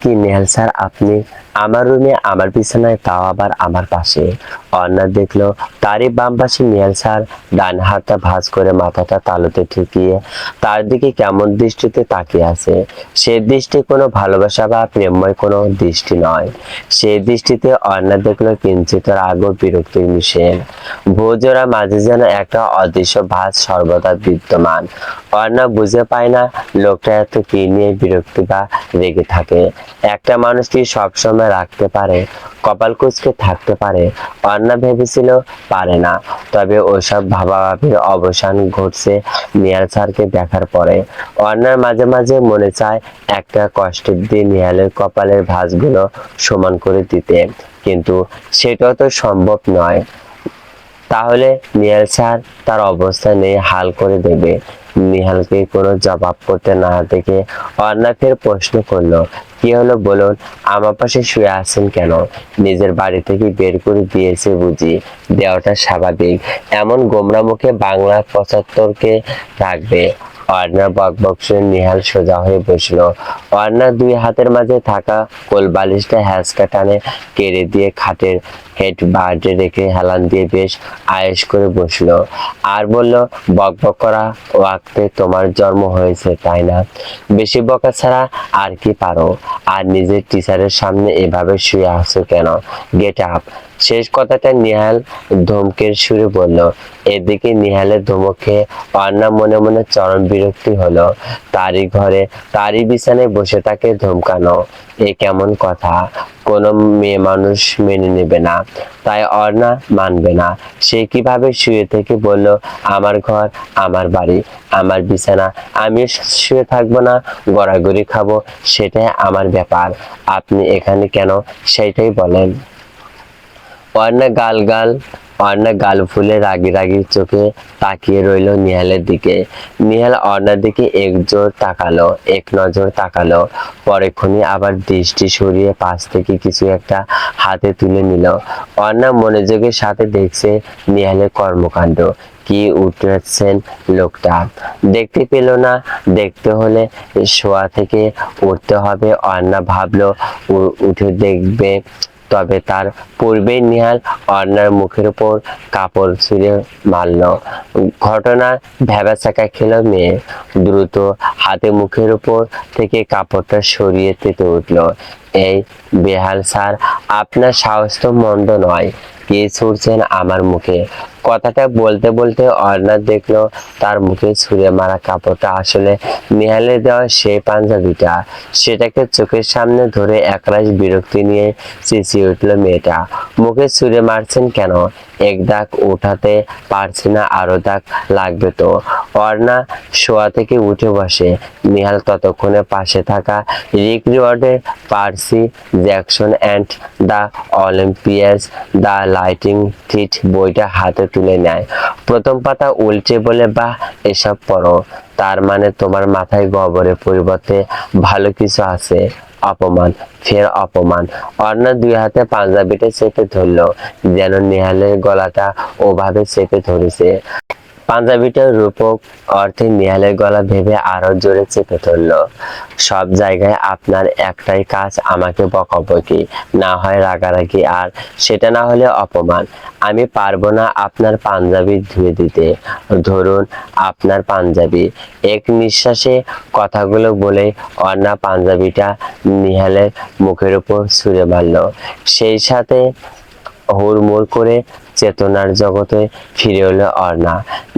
কি নেহাল স্যার, আপনি আমার রুমে, আমার বিছানায়, তাও আবার আমার পাশে। অর্ণা দেখলো তারই বাম পাশে নেহাল স্যার ডান হাতটা ভাঁজ করে মাথাটা তালুতে ঠেকিয়ে তার দিকে কেমন দৃষ্টিতে তাকিয়ে আছে। সে দৃষ্টি কোনো ভালোবাসা বা প্রেমময় কোনো দৃষ্টি নয়। সেই দৃষ্টিতে অর্ণা দেখলো কিঞ্চিত রাগ ও বিরক্তি মিশে। ভোজোরা মাঝে যেন একটা অদৃশ্য ভাঁজ সর্বদা বিদ্যমান। অর্ণা বুঝে পায় না লোকটা এত কি নিয়ে বিরক্তি বা রেগে থাকে। একটা মানুষ কি সবসময় রাখতে পারে, কপাল কুঁচকে থাকতে পারে? অর্ণা ভেবেছিল পারে না, তবে ওসব ভাবাভাবির অবসান ঘটছে নিহাল স্যারকে দেখার পরে। অর্ণার মাঝে মাঝে মনে চায় একটা কষ্টের দিয়ে নিহালের কপালের ভাঁজগুলো সমান করে দিতে, কিন্তু সেটাও তো সম্ভব নয়। তাহলে নিহাল স্যার তার অবস্থা নিয়ে হাল করে দেবে। নিহালকে কোনো জবাব করতে না দেখে অর্ণা ফের প্রশ্ন করলো, কি হলো বলুন, আমার পাশে শুয়ে আছেন কেন? নিজের বাড়ি থেকে বের করে দিয়েছে বুঝি? দেওয়াটা স্বাভাবিক। এমন গোমরা মুখে বাংলা ৭৫ কে রাখবে? অর্ণা বকবক শুনে নিহাল সোজা হয়ে বসলো। অর্ণা দুই হাতের মাঝে থাকা কোল বালিশটা হ্যাঁচকা টানে কেড়ে দিয়ে খাটের হেড বার্ডে রেখে হেলান দিয়ে বেশ আয়েশ করে বসলো। আর বলল, বকবক করা ওয়াক্তে তোমার জন্ম হয়েছে তাই না? বেশি বকা ছাড়া আর কি পারো? আর নিজের টিচারের সামনে এভাবে শুয়ে আছো কেন? Get up. শেষ কথাটা নিহাল ধমকের সুরে বলল। এদিকে নিহালের ধমকে অর্ণা মনে মনে চরম বিরক্তি হলো। তারই ঘরে, তারই বিছানায় বসে তাকে ধমকানো, এ কেমন কথা? কোনো মেয়ে মানুষ মেনে নেবে না, তাই অর্ণা মানবে না। সে কিভাবে শুয়ে থেকে বলল, আমার ঘর, আমার বাড়ি, আমার বিছানা, আমি শুয়ে থাকবো না, গড়াগড়ি খাবো, সেটাই আমার ব্যাপার। আপনি এখানে কেন সেটাই বলেন। অর্ণা গাল ফুলে রাগি রাগি চোখে তাকিয়ে রইল নিহালের দিকে। নিহাল অর্ণার দিকে এক নজর তাকালো, পরেক্ষণি আবার দৃষ্টি সরিয়ে পাশ থেকে কিছু একটা হাতে তুলে নিল। অর্ণা মনোযোগের সাথে দেখছে নিহালের কর্মকাণ্ড। কি উঠেছেন লোকটা? দেখতে পেল না, দেখতে হলে শোয়া থেকে উঠতে হবে। অর্ণা ভাবলো উঠে দেখবে, তবে তার পূর্বেই নিহাল অর্ণার মুখের উপর কাপড় ছুঁড়ে মারল। ঘটনার ভ্যাবাচ্যাকা খেল মেয়ে। দ্রুত হাতে মুখের উপর থেকে কাপড়টা সরিয়ে তেতে উঠল। এই বেহাল স্যার, আপনার সাহস তো মন্দ নয়, কে ছুঁড়ছেন আমার মুখে? কথাটা বলতে বলতে অর্ণা দেখলো তার মুখে ছুঁড়ে মারা কাপড়টা আসলে নেহালের দেওয়া সেই পাঞ্জাবিটা। সেটাকে চোখের সামনে ধরে একরাশ বিরক্তি নিয়ে চেঁচিয়ে উঠলো মেয়েটা, মুখে ছুঁড়ে মারছেন কেন? এক দাগ উঠাতে পারছি না, আরো দাগ লাগবে তো। অর্ণা শোয়া থেকে উঠে বসে। নিহাল ততক্ষণে পাশে থাকা রিক রিওয়ার্ডের Percy Jackson and the Olympians the lightning thief বইটা হাতে তুলে নেয়। প্রথম পাতা উল্টে বলে, বাহ, এসব পড়ো? তার মানে তোমার মাথায় গোবরের পরিবর্তে ভালো কিছু আছে? অপমান, ফের অপমান। অর্ণা দুই হাতে পাঞ্জাবিটা চেপে ধরলো, যেন নেহালের গলাটা ওভাবে চেপে ধরেছে। পাঞ্জাবিটার রূপক অর্থে নেহালের গলা ভেবে আরো জোরে চেপে ধরল। সব জায়গায় আপনার একটাই কাজ, আমাকে বকাবকি, না হয় রাগারাগি, আর সেটা না হলে অপমান। আমি পারবো না আপনার পাঞ্জাবি ধুয়ে দিতে। ধরুন আপনার পাঞ্জাবি। এক নিঃশ্বাসে কথাগুলো বলে অর্ণা পাঞ্জাবিটা নিহালের মুখের উপর ছুঁড়ে মারল। সেই সাথে হুড়মুড় করে চেতনার জগতে ফিরে এলো অর্ণা।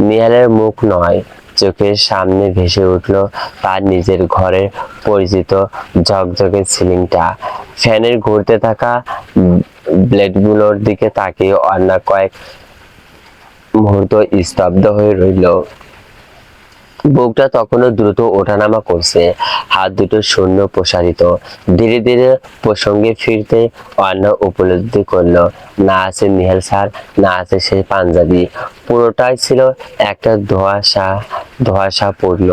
নিহালের মুখ নয়, চোখের সামনে ভেসে উঠল তার নিজের ঘরের পরিচিত ঝকঝকে সিলিংটা। ফ্যানের ঘুরতে থাকা ব্লেডগুলোর দিকে তাকিয়ে অর্ণা কয়েক মুহূর্ত স্তব্ধ হয়ে রইল। বুকটা তখনও দ্রুত ওঠানামা করছে, হাত দুটো শূন্য প্রসারিত। ধীরে ধীরে প্রসঙ্গে ফিরতে অর্ণা উপলব্ধি করলো, না আছে নিহাল স্যার, না আছে সেই পাঞ্জাবি, পুরোটাই ছিল একটা ধোঁয়াশাপূর্ণ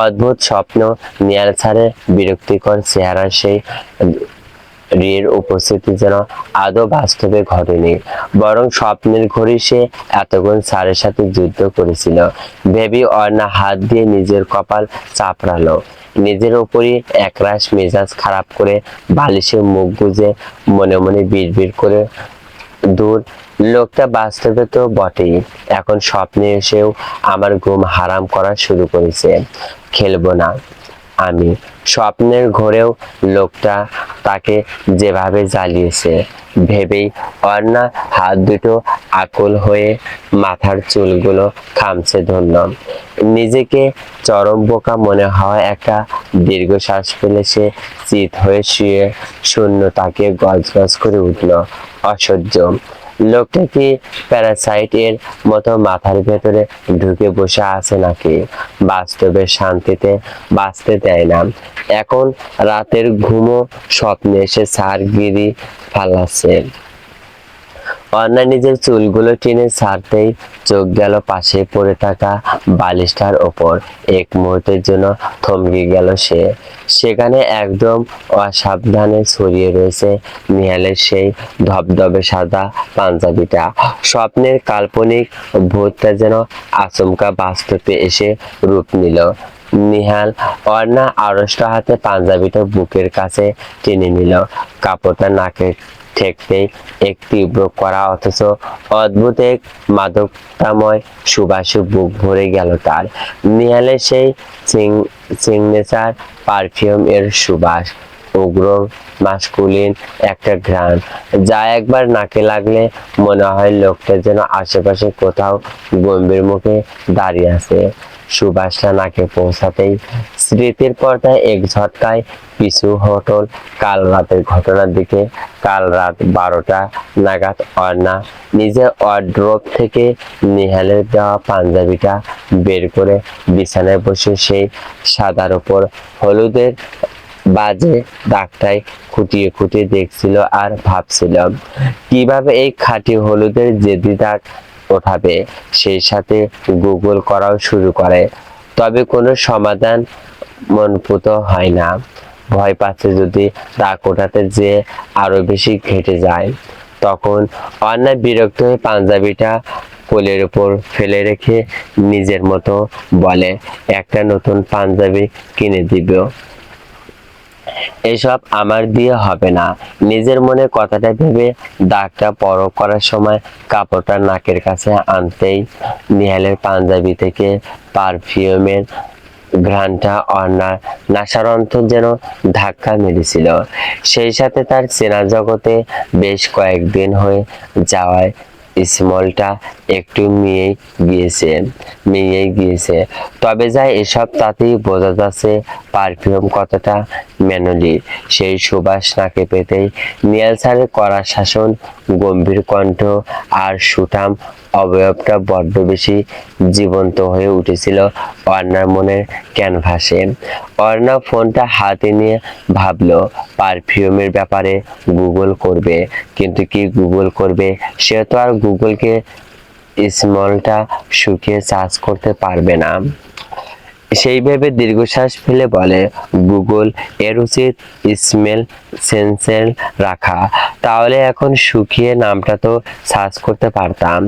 অদ্ভুত স্বপ্ন। নিহাল স্যারের বিরক্তিকর চেহারার সেই রির উপস্থিতি যেন আদৌ বাস্তবে ঘটেনি, বরং স্বপ্নের ঘড়ি। সে এতক্ষণ স্যারের সাথে যুদ্ধ করেছিল ভেবে অর্ণা হাত দিয়ে নিজের কপাল চাপড়ালো। নিজের ওপরই একরাশ মেজাজ খারাপ করে বালিশে মুখ গুজে মনে মনে বিড়বিড় করে, দূর, লোকটা বাস্তবে তো বটেই, এখন স্বপ্নে এসেও আমার ঘুম হারাম করা শুরু করেছে। খেলবো না আমি। স্বপ্নের ঘোরেও লোকটা তাকে যেভাবে জ্বালিয়েছে ভেবেই অর্ণা হাত দুটো আকুল হয়ে মাথার চুলগুলো খামছে ধরল। নিজেকে চরম বোকা মনে হয় একটা দীর্ঘশ্বাস ফেলে সে চিত হয়ে শুয়ে শূন্য তাকে গজগজ করে উঠল। অসহ্য। লোকটা কি প্যারাসাইট এর মতো মাথার ভেতরে ঢুকে বসে আছে নাকি? বাস্তবে শান্তিতে বাঁচতে দেয় না। এখন রাতের ঘুমও স্বপ্নে এসে সারগিরি ফালাচ্ছে। অর্ণা নিজের চুলগুলো টেনে ছাড়তেই চোখ গেল পাশে পড়ে থাকা বালিশটার ওপর। এক মুহূর্তের জন্য থমকে গেল সে। সেখানে একদম অসাবধানে ছড়িয়ে রয়েছে নিহালের সেই ধবধবে সাদা পাঞ্জাবিটা। স্বপ্নের কাল্পনিক ভূতটা যেন আচমকা বাস্তবে এসে রূপ নিল। নিহাল অর্ণা আড়ষ্ট হাতে পাঞ্জাবিটা বুকের কাছে টেনে নিল। কাপড়টা নাকে ঠেকতেই এক তীব্র করা অথচ অদ্ভুত এক মাদকতাময় সুবাসে বুক ভরে গেল তার। নিহালের সেই সিগনেচার পারফিউম এর সুবাস, উগ্র মাস্কুলিন একটা ঘ্রাণ, যা একবার নাকে লাগলে মনে হয় লোকটা যেন আশেপাশে কোথাও গম্ভীর মুখে দাঁড়িয়ে আছে। সুবাসটা নাকে পৌঁছাতেই স্মৃতির পর্দায় এক ঝটকায় পিছু হটল কাল রাতের ঘটনার দিকে। কাল রাত 12টা নাগাদ অর্ণা নিজের ওয়ার্ড্রোব থেকে নিহালের দেওয়া পাঞ্জাবিটা বের করে বিছানায় বসে সেই সাদার উপর হলুদের বাজে দাগটাই খুঁটিয়ে খুঁটিয়ে দেখছিল আর ভাবছিল কিভাবে এই খাঁটি হলুদের জেদি দাগ ওঠাবে। সেই সাথে গুগল করাও শুরু করে, তবে কোনো সমাধান মনপুত হয় না। ভয় পাচ্ছে যদি দাগ ওঠাতে যে আরো বেশি ঘেটে যায়। তখন অর্ণা বিরক্ত হয়ে পাঞ্জাবিটা কোলের উপর ফেলে রেখে নিজের মতো বলে, একটা নতুন পাঞ্জাবি কিনে দিব। এসব আমার দিয়ে হবে না। নিজের মনে কথাটা ভেবে দাগটা পরখ করার সময় কাপড়টা নাকের কাছে আনতেই নিহালের পাঞ্জাবি থেকে পারফিউমের ঘ্রাণটা অর্ণার নাসার অন্তর যেন ধাক্কা মেরেছিল। সেই সাথে তার চেনা জগতে বেশ কয়েকদিন হয়ে যাওয়ায় স্মলটা একটু মিয়ে গিয়েছে। তবে যা এসব তাতেই বোঝা যাচ্ছে পারফিউম কতটা ম্যানুয়ালি। সেই সুবাস নাকে পেতেই নিয়াল স্যারের কড়া শাসন, গম্ভীর কণ্ঠ আর সুঠাম অবয়বটা বড্ড বেশি জীবন্ত হয়ে উঠেছিল অর্ণার মনের ক্যানভাসে। অর্ণা ফোনটা হাতে নিয়ে ভাবলো পারফিউমের ব্যাপারে গুগল করবে, কিন্তু কি গুগল করবে? সে তো আর গুগলকে স্মলটা শুকিয়ে সার্চ করতে পারবে না। সেই ভেবে দীর্ঘশ্বাস ফেলে বলে, গুগল এর উচিত স্মেল সেন্সেল রাখা, তাহলে এখন শুকিয়ে নামটা তো সার্চ করতে পারতাম।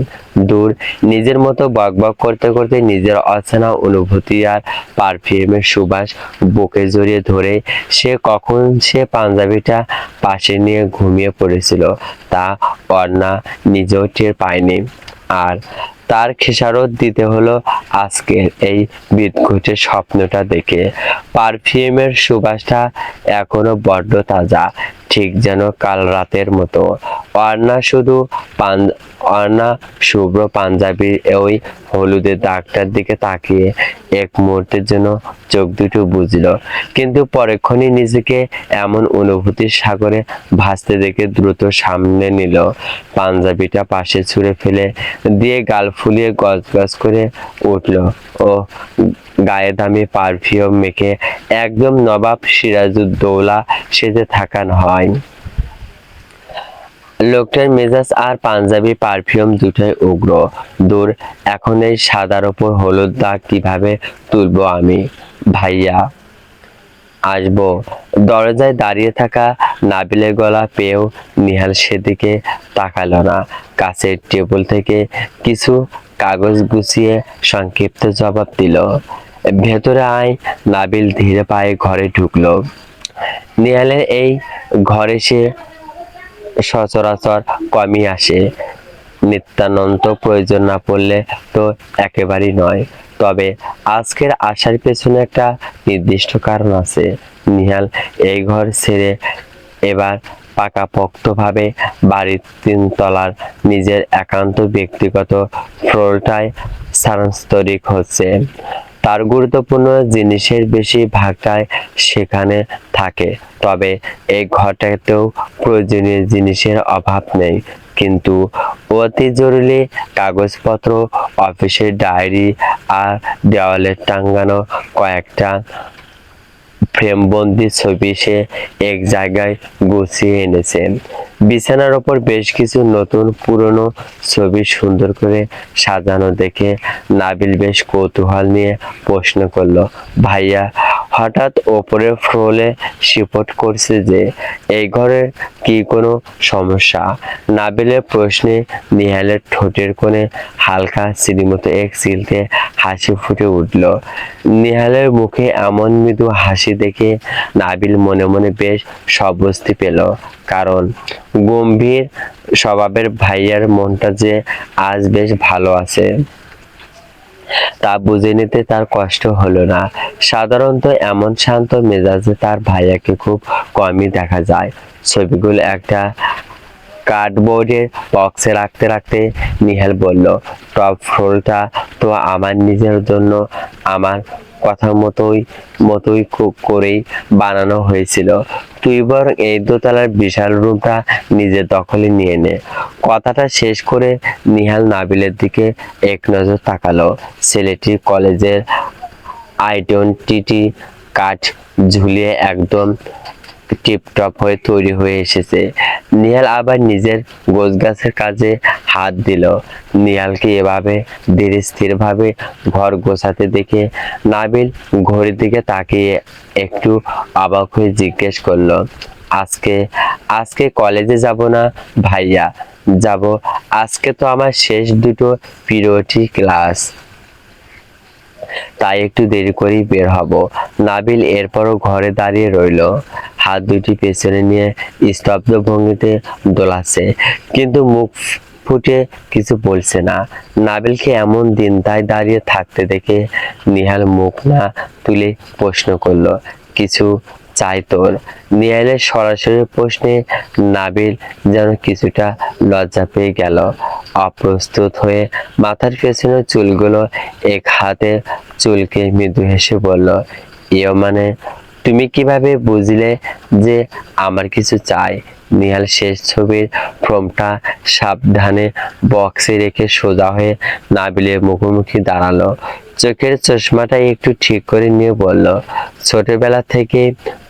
দূর, নিজের মতো বকবক করতে করতে নিজের অচেনা অনুভূতি আর পারফিউমের সুবাস বুকে জড়িয়ে ধরে সে কখন সে পাঞ্জাবিটা পাশে নিয়ে ঘুমিয়ে পড়েছিল তা অর্ণা নিজেও টের পায়নি। আর তার খেসারত দিতে হলো আজকের এই বিদঘুটে স্বপ্নটা দেখে। পারফিউমের সুবাসটা এখনো বড্ড তাজা, ঠিক যেন কাল রাতের মতো। অর্ণা শুভ্র পাঞ্জাবির ওই হলুদের দাগটার দিকে তাকিয়ে এক মুহূর্তের জন্য চোখ দুটো বুঝলো, কিন্তু পরক্ষণই নিজেকে এমন অনুভূতির সাগরে ভাসতে দেখে দ্রুত সামনে নিল। পাঞ্জাবিটা পাশে ছুঁড়ে ফেলে দিয়ে গাল ফুলিয়ে গজগজ করে উঠল। ও গায়ে দামি পারফিউম মেখে একদম নবাব সিরাজউদ্দৌলা সেজে থাকা হয়। লোকটার মেজাজ আর পাঞ্জাবি পারফিউম দুটোই উগ্র। দূর, এখন এই সাদার ওপর হলুদ দাগ কিভাবে তুলবো আমি? ভাইয়া আসবো? দরজায় দাঁড়িয়ে থাকা নাবিলের গলা পেয়েও নিহাল সেদিকে তাকালো না। কাছের টেবিল থেকে কিছু কাগজ গুছিয়ে সংক্ষিপ্ত জবাব দিল, ভেতরে আয়। নাবিল ধীরে পায়ে ঘরে ঢুকলো। নেহালের এই ঘরে সে সচরাচর কমই আসে, নিত্যানন্ত প্রয়োজন না পড়লে তো একেবারেই নয়। তবে আজকের আসার পেছনে একটা নির্দিষ্ট কারণ আছে। নিহাল এই ঘর ছেড়ে এবার পাকাপোক্তভাবে বাড়ির 3 তলার নিজের একান্ত ব্যক্তিগত ফ্লোরটায় স্থানান্তরিত হচ্ছে। তার গুরুত্বপূর্ণ জিনিসের বেশি ভাগটাই সেখানে থাকে। তবে এই ঘরটাতেও প্রয়োজনীয় জিনিসের অভাব নেই, কিন্তু অতি জরুরি কাগজপত্র, অফিসের ডায়েরি আর দেওয়ালে টাঙানো কয়েকটা ফ্রেমবন্দি ছবি সে এক জায়গায় গুছিয়ে এনেছে। বিছানার ওপর বেশ কিছু নতুন পুরনো ছবি সুন্দর করে সাজানো দেখে নাবিল বেশ কৌতূহল নিয়ে প্রশ্ন করলো, ভাইয়া হঠাৎ ওপরের ফ্লোরে শিফট করছে যে, এই ঘরের কি কোনো সমস্যা? নাবিলের প্রশ্নে নিহালের ঠোঁটের কোণে হালকা শ্রীমতো এক সিলতে হাসি ফুটে উঠল। নিহালের মুখে এমন মৃদু হাসি দেখে নাবিল মনে মনে বেশ স্বস্তি পেল, কারণ গম্ভীর স্বভাবের ভাইয়ার মনটা যে আজ বেশ ভালো আছে তা বুঝে নিতে তার কষ্ট হলো না। সাধারণত এমন শান্ত মেজাজে তার ভাইয়াকে খুব কমই দেখা যায়। ছবিগুলো একটা কার্ডবোর্ডের বক্সে রাখতে রাখতে নিহাল বলল, টপ ফ্লোরটা তো আমার নিজের জন্য আমার কথা মতোই করেই বানানো হয়েছিল। তুই বরং এই দোতলার বিশাল রুমটা নিজের দখলে নিয়ে নে। কথাটা শেষ করে নিহাল নাবিলের দিকে এক নজর তাকালো। ছেলেটি কলেজের আইডেন্টিটি কার্ড ঝুলিয়ে একদম টিপটপ হয়ে তৈরি হয়ে এসেছে। নিহাল আবার নিজের গোছগাছের কাজে হাত দিল। নিহালকে এভাবে ধীরে স্থির ভাবে ঘর গোছাতে দেখে নাবিল ঘড়ির দিকে তাকিয়ে একটু অবাক হয়ে জিজ্ঞেস করলো, আজকে আজকে কলেজে যাব না ভাইয়া? যাব। আজকে তো আমার শেষ দুটো পিরিয়ডই ক্লাস, তাই একটু দেরি করেই বের হব। নাবিল এরপরও ঘরে দাঁড়িয়ে রইল, হাত দুটি পেছনে নিয়ে স্তব্ধ ভঙ্গিতে দোলাচ্ছে, কিন্তু মুখ ফুটে কিছু বলছে না। নাবিলকে এমন দিনদায় দাঁড়িয়ে থাকতে দেখে নিহাল মুখ না তুলে প্রশ্ন করলো, কিছু চাই তোর? নিহালের সরাসরি প্রশ্নে নাবিল যেন কিছুটা লজ্জা পেয়ে গেল। অপ্রস্তুত হয়ে মাথার পেছনের চুলগুলো এক হাতে চুলকে মৃদু হেসে বলল, ইয়ে মানে তুমি কিভাবে বুঝলে যে আমার কিছু চাই? নিহাল শেষ ছবির ফ্রেমটা সাবধানে বক্সে রেখে সোজা হয়ে নাবিলের মুখোমুখি দাঁড়ালো। চোখের চশমাটা একটু ঠিক করে নিয়ে বলল, ছোটবেলা থেকে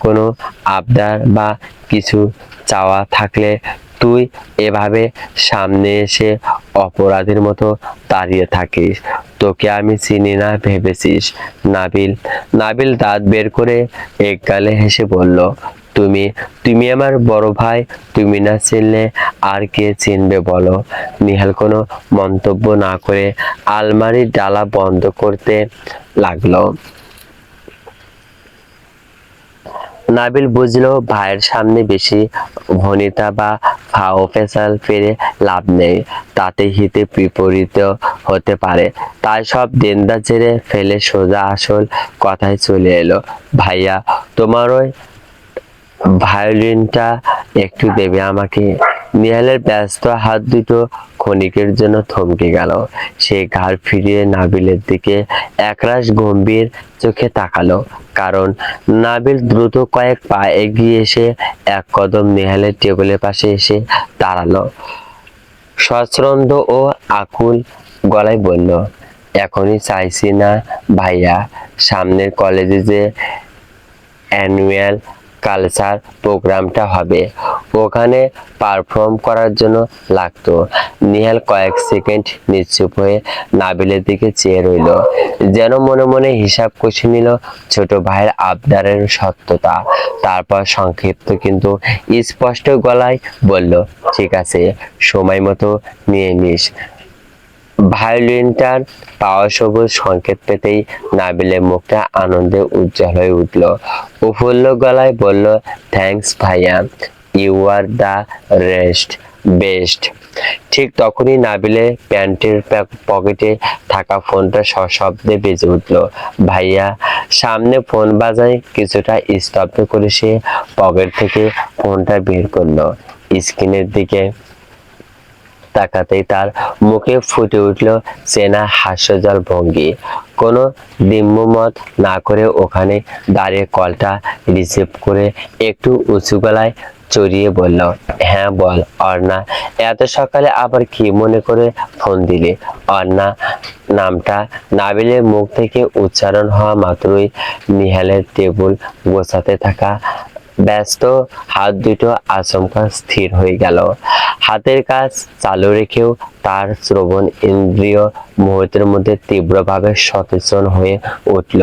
কোনো আবদার বা কিছু চাওয়া থাকলে তুই এভাবে সামনে এসে অপরাধীর মতো দাঁড়িয়ে থাকিস? তোকে আমি চিনি না ভেবেছিস? নাবিল নাবিল দাঁত বের করে এক গালে হেসে বলল, তুমি তুমি আমার বড় ভাই, তুমি না চিনলে আর কে চিনবে বলো? নিহাল কোনো মন্তব্য না করে আলমারির ডালা বন্ধ করতে লাগলো। নাবিল বুঝলো ভাইয়ের সামনে বেশি ভনিতা বা ফাও ফেসাল ফেরে লাভ নেই, তাতে হিতে বিপরীত হতে পারে। তাই সব দেন্দা ছেড়ে ফেলে সোজা আসল কথায় চলে এলো, ভাইয়া তোমার ওই ভায়োলিনটা একটু দেবে আমাকে? নিহালের ব্যস্ত হাত দুটো ক্ষণিকের জন্য থমকে গেল। সে ঘাড় ফিরিয়ে নাবিলের দিকে একরাশ গম্ভীর চোখে তাকালো, কারণ নাবিল দ্রুত কয়েক পা এগিয়ে এসে এক কদম নেহালের টেবিলের পাশে এসে দাঁড়ালো। সশ্রদ্ধ ও আকুল গলায় বলল, এখনই চাইছি না ভাইয়া, সামনের কলেজে যে অ্যানুয়াল কালচার প্রোগ্রামটা হবে ওখানে পারফর্ম করার জন্য লাগতো। নিহাল কয়েক সেকেন্ড নিশ্চুপ হয়ে নাবিলের দিকে চেয়ে রইল, যেন মনে মনে হিসাব কষে নিল ছোট ভাইয়ের আবদারের সত্যতা। তারপর সংক্ষিপ্ত কিন্তু স্পষ্ট গলায় বলল, ঠিক আছে, সময় মতো নিয়ে নিস ভায়োলিনটার পাওয়া সবুজ সংকেত পেতেই নাবিলের মুখটা আনন্দে উজ্জ্বল হয়ে উঠল। উফুল্ল গলায় বলল, থ্যাঙ্কস ভাইয়া, ইউ আর দ্য বেস্ট। ঠিক তখনই নাবিলের প্যান্টের পকেটে থাকা ফোনটা সশব্দে বেজে উঠল। ভাইয়া সামনে ফোন বাজায় কিছুটা স্তব্ধ করে সে পকেট থেকে ফোনটা বের করলো। স্ক্রিনের দিকে তাকাতেই তার মুখে ফুটে উঠল চেনা হাস্যজ্জ্বল ভঙ্গি। কোনো দ্বিমত না করে ওখানে দাঁড়িয়ে কলটা রিসিভ করে একটু উঁচু গলায় চড়িয়ে বলল, হ্যাঁ বল অর্ণা, এত সকালে আবার কি মনে করে ফোন দিলে? অর্ণা নামটা নাবিলের মুখ থেকে উচ্চারণ হওয়া মাত্রই নিহালের টেবিল গোছাতে থাকা ব্যস্ত হাত দুটো আচমকা স্থির হয়ে গেল। হাতের কাজ চালু রেখেও তার শ্রবণ ইন্দ্রিয় মুহূর্তের মধ্যে তীব্রভাবে সচেতন হয়ে উঠল।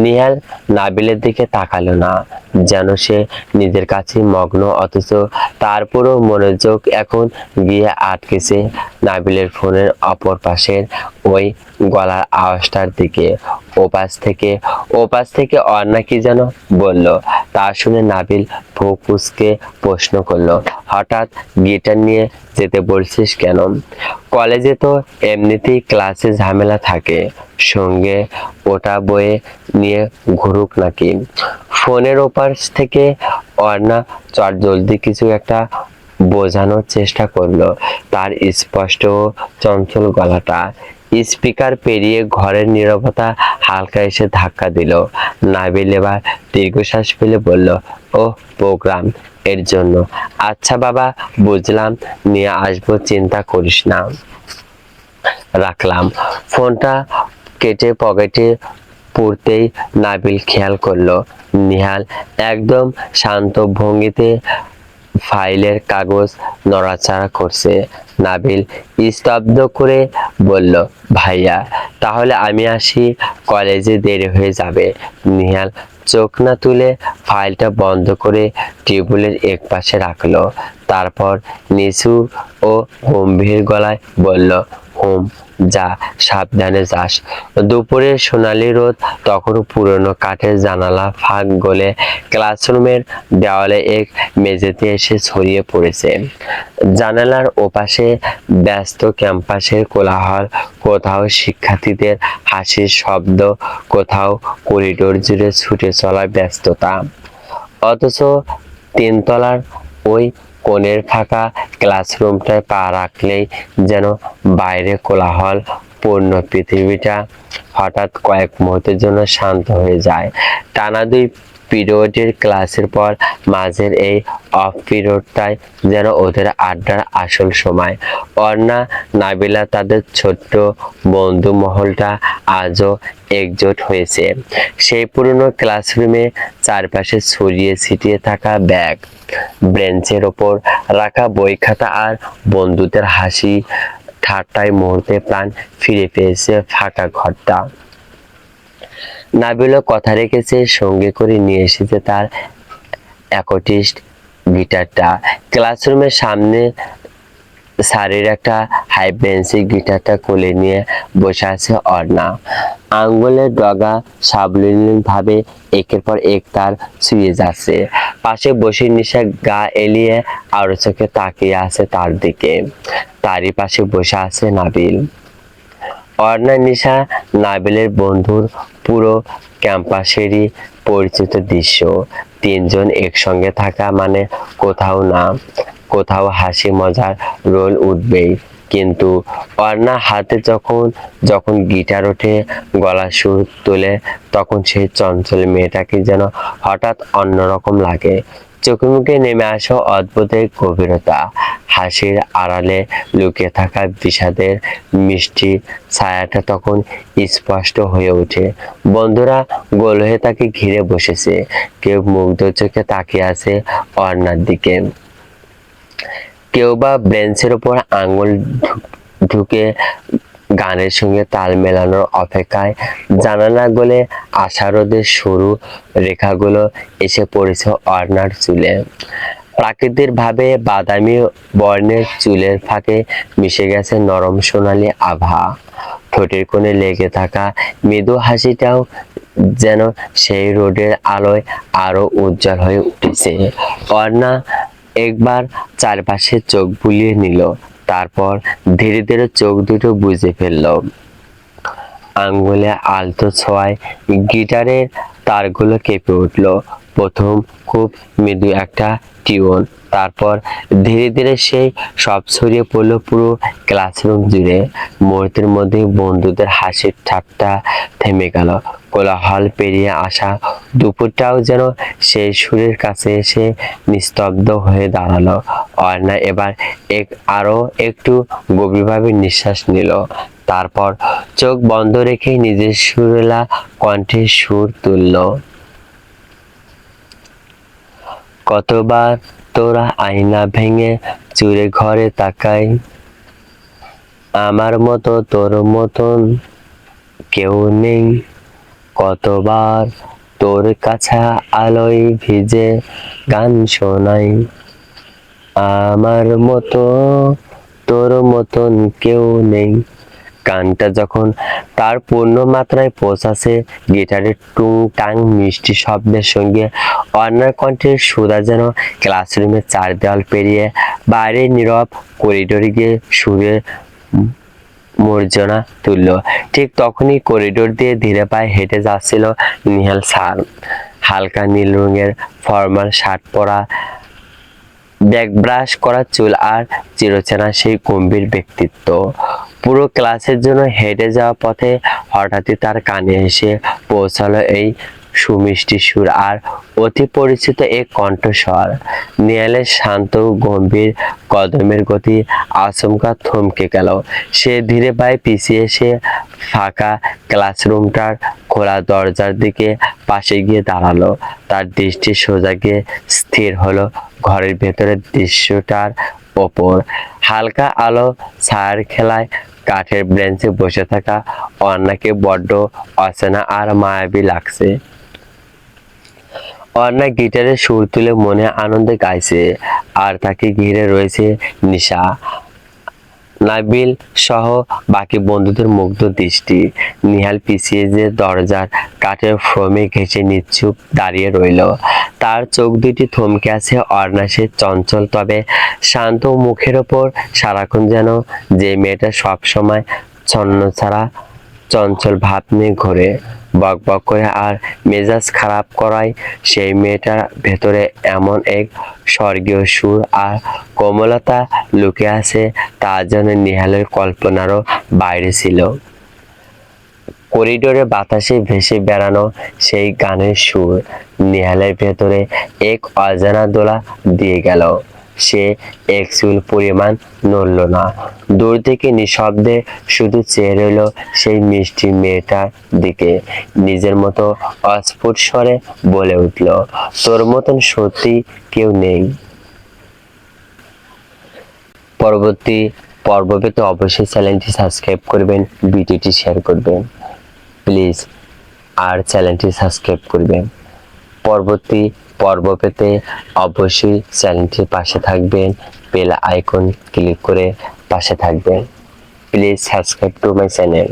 নিহাল নাবিলের দিকে তাকালো না, যেন সে নিজের কাছে মগ্ন, অথচ তার পুরো মনোযোগ এখন গিয়ে আটকেছে নাবিলের ফোনের অপর পাশের ওই গলার আওয়াজটার দিকে। ওপাশ থেকে অর্ণা কি যেন বলল। তা শুনে নাবিল ভ্রু কুঁচকে প্রশ্ন করলো, হঠাৎ গিটার নিয়ে যেতে বলছিস কেন? কলেজে তো এমনিতেই ক্লাসে ঝামেলা থাকে, সঙ্গে ওটা বয়ে নিয়ে ঘুরুক নাকি? ফোনের ওপার থেকে অর্ণা চটজলদি কিছু একটা বোঝানোর চেষ্টা করলো। তার স্পষ্ট ও চঞ্চল গলাটা স্পিকার পেরিয়ে ঘরের নীরবতা হালকা এসে ধাক্কা দিল। নাবিল এবার দীর্ঘশ্বাস ফেলে বলল, ও প্রোগ্রাম এর জন্য? আচ্ছা বাবা, বুঝলাম, নিয়ে আসবো, চিন্তা করিস না। রাখলাম। ফোনটা কেটে পকেটে পুরতেই নাবিল খেয়াল করলো নিহাল একদম শান্ত ভঙ্গিতে ফাইলের কাগজ নড়াচড়া করছে। নাবিল স্তব্ধ করে বলল, ভাইয়া তাহলে আমি আসি, কলেজে দেরি হয়ে যাবে। নিহাল চোখ না তুলে ফাইলটা বন্ধ করে টেবিলের এক পাশে রাখলো। তারপর নিচু ও গম্ভীর গলায় বলল, হুম, যা, সাবধানে যাস। দুপুরের সোনালি রোদ তখনও পুরনো কাঠের জানালা ফাঁক গলে ক্লাসরুমের দেওয়ালে এক মেঝেতে এসে ছড়িয়ে পড়েছে। জানালার ওপাশে ব্যস্ত ক্যাম্পাসের কোলাহল, কোথাও শিক্ষার্থীদের হাসির শব্দ, কোথাও করিডোর জুড়ে ছুটে চলা ব্যস্ততা। অথচ তিনতলার ওই কোণের ফাঁকা ক্লাসরুমটায় পা রাখলেই যেন বাইরে কোলাহল পূর্ণ পৃথিবীটা হঠাৎ কয়েক মুহূর্তের জন্য শান্ত হয়ে যায়। টানা 2 পিরিয়ডের ক্লাসের পর মাঝের এই অফ পিরিয়ডটাই যেন ওদের আড্ডার আসল সময়। অর্ণা, নাবিলা, তাদের ছোট্ট বন্ধু মহলটা আজও একজোট হয়েছে সেই পুরনো ক্লাসরুমে। চারপাশে ছড়িয়ে ছিটিয়ে থাকা ব্যাগ, বেঞ্চের ওপর রাখা বই খাতা আর বন্ধুদের হাসি ঠাট্টায় মুহূর্তে প্রাণ ফিরে পেয়েছে ফাঁকা ঘরটা। নাবিলও কথা রেখেছে, সঙ্গে করে নিয়ে এসেছে তার অ্যাকোস্টিক গিটারটা। ক্লাসরুমের সামনে স্যারের একটা হাই বেঞ্চি গিটারটা কোলে নিয়ে বসে আছে অর্ণা। আঙ্গুলের ডগা সাবলীলভাবে একের পর এক তার ছুঁয়ে যাচ্ছে। পাশে বসে নিশা গা এলিয়ে আরো চোখে তাকিয়ে আছে তার দিকে। তারই পাশে বসে আছে নাবিল। অর্ণা, নিশা, নাবিলের বন্ধুর পুরো ক্যাম্পাসেরই পরিচিত দৃশ্য। তিনজন একসঙ্গে থাকা মানে কোথাও হাসি মজার রোল উঠবেই। কিন্তু অর্ণা হাতে যখন গিটার ওঠে, গলা সুর তোলে, তখন সেই চঞ্চল মেয়েটাকে যেন হঠাৎ অন্যরকম লাগে। চোখে মুখে নেমে আসা অদ্ভুত এক গভীরতা, হাসির আড়ালে লুকিয়ে থাকা বিষাদের মিষ্টি ছায়াটা তখন স্পষ্ট হয়ে ওঠে। বন্ধুরা গোল হয়ে তাকে ঘিরে বসেছে, কেউ মুগ্ধ চোখে তাকিয়ে আছে অর্ণার দিকে, কেউ বা বেঞ্চের উপর আঙুল ঢুকে গানের সঙ্গে তাল মেলানোর অপেক্ষায়। জানালা গলে আশারোদের সরু রেখাগুলো এসে পড়েছে অর্ণার চুলে। প্রাকৃতিক ভাবে বাদামি বর্ণের চুলের ফাঁকে মিশে গেছে নরম সোনালী আভা। ঠোঁটের কোণে লেগে থাকা মৃদু হাসিটাও যেন সেই রোদের আলোয় আরো উজ্জ্বল হয়ে উঠেছে। অর্ণা একবার চারপাশে চোখ বুলিয়ে নিল, তারপর ধীরে ধীরে চোখ দুটো বুজে ফেলল। আঙ্গুলে আলতো ছোঁয়ায় গিটারের তারগুলো কেঁপে উঠল। প্রথম খুব মৃদু একটা টিউন, তারপর ধীরে ধীরে সেই সব ছড়িয়ে পড়লো পুরো ক্লাসরুম জুড়ে। মুহূর্তের মধ্যে বন্ধুদের হাসির ঠাট্টা থেমে গেল। কোলাহল পেরিয়ে আসা দুপুরটাও যেন সেই সুরের কাছে এসে নিস্তব্ধ হয়ে দাঁড়ালো। অর্ণা এবার আরো একটু গভীরভাবে নিঃশ্বাস নিল, তারপর চোখ বন্ধ রেখে নিজের সুরেলা কণ্ঠে সুর তুলল। কতবার তোরা আয়না ভেঙে চুরে ঘরে তাকাই, আমার মতো তোর মতন কেউ নেই। কতবার তোর কাছে আলোয় ভিজে গান শোনাই, আমার মতো তোর মতন কেউ নেই। গানটা যখন তার পূর্ণ মাত্রায় পৌঁছাছে, গিটারের টুং টাং মিষ্টি শব্দের সঙ্গে অর্ণার কণ্ঠের সুরা যেন ক্লাসরুমের চার দেওয়াল পেরিয়ে বাইরে নীরব করিডোরে গিয়ে সুরে মূর্ছনা তুলল। ঠিক তখনই করিডোর দিয়ে ধীরে পায়ে হেঁটে যাচ্ছিল নিহাল স্যার। হালকা নীল রঙের ফর্মাল শার্ট পরা, ব্যাকব্রাশ করা চুল আর চিরচেনা সেই গম্ভীর ব্যক্তিত্ব। পুরো ক্লাসের জন্য হেঁটে যাওয়া পথে হঠাৎই তার কানে এসে পৌঁছালো এই সুমিষ্টি সুর আর অতি পরিচিত এক কণ্ঠস্বর। নিহালের শান্ত গম্ভীর কদমের গতি আচমকা থমকে গেল। সে ধীরে পায়ে পিছিয়ে এসে ফাঁকা ক্লাসরুমটার খোলা দরজার দিকে পাশে গিয়ে দাঁড়ালো। তার দৃষ্টি সোজা গিয়ে স্থির হলো ঘরের ভেতরের দৃশ্যটার ওপর। হালকা আলো ছায়ার খেলায় কাঠের বেঞ্চে বসে থাকা অর্ণাকে বড্ড অচেনা আর মায়াবী লাগছে। অর্ণা গিটারে সুর তুলে মনে আনন্দে গাইছে, আর তাকে ঘিরে রয়েছে নিশা, নাবিল সহ বাকি বন্ধুদের মুগ্ধ দৃষ্টি। নিহাল পিছিয়ে যে দরজার কাঠের ফ্রেমে ঘেঁষে নিশ্চুপ দাঁড়িয়ে রইল। তার চোখ দুটি থমকে আছে অর্ণা সে চঞ্চল তবে শান্ত মুখের ওপর। সারাক্ষণ যেন যে মেয়েটা সবসময় ছন্নছাড়া চঞ্চল ভাব নিয়ে ঘোরে, বক বক করে আর মেজাজ খারাপ করায়, সেই মেয়েটার ভেতরে এমন এক স্বর্গীয় সুর আর কোমলতা লুকিয়ে আছে তা যেন নিহালের কল্পনারও বাইরে ছিল। করিডোরে বাতাসে ভেসে বেড়ানো সেই গানের সুর নিহালের ভেতরে এক অজানা দোলা দিয়ে গেল। সে এক চুল পরিমাণ নড়ল না। দূর থেকে নিঃশব্দে শুধু চেয়ে রইল সেই মিষ্টি মেয়েটার দিকে। নিজের মতো অস্ফুট স্বরে বলে উঠল, তোর মতন সত্যি কেউ নেই। পরবর্তী পর্ব পেতে অবশ্যই চ্যানেলটি সাবস্ক্রাইব করবেন, ভিডিওটি শেয়ার করবেন প্লিজ, আর চ্যানেলটি সাবস্ক্রাইব করবেন। পরবর্তী পর্ব পেতে অবশ্যই চ্যানেলটির পাশে থাকবেন, বেল আইকন ক্লিক করে পাশে থাকবেন। Please subscribe to my channel.